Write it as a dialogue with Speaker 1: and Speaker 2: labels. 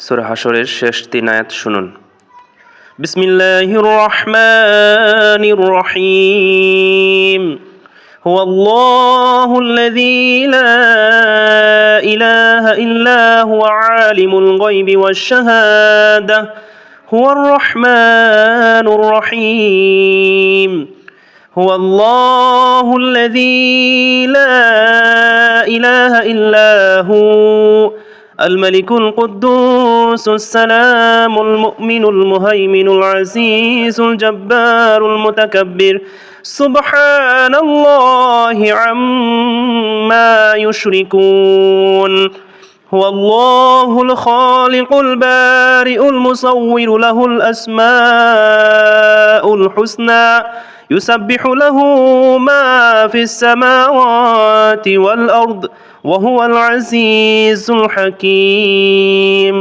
Speaker 1: সূরা হাশরের শেষ 3 আয়াত শুনুন। বিসমিল্লাহির রহমানির রহিম। হুয়াল্লাহুল্লাযী লা ইলাহা ইল্লা হুয়া আলিমুল গায়বি ওয়াশ শাহাদাহ হুয়ার রহমানুর রহিম। হুয়াল্লাহুল্লাযী লা ইলাহা ইল্লা হু الملك القدوس السلام المؤمن المهيمن العزيز الجبار المتكبر سبحان الله عما يشركون. هو الله الخالق البارئ المصور له الأسماء الحسنى يسبح له ما في السماوات والأرض وهو العزيز الحكيم.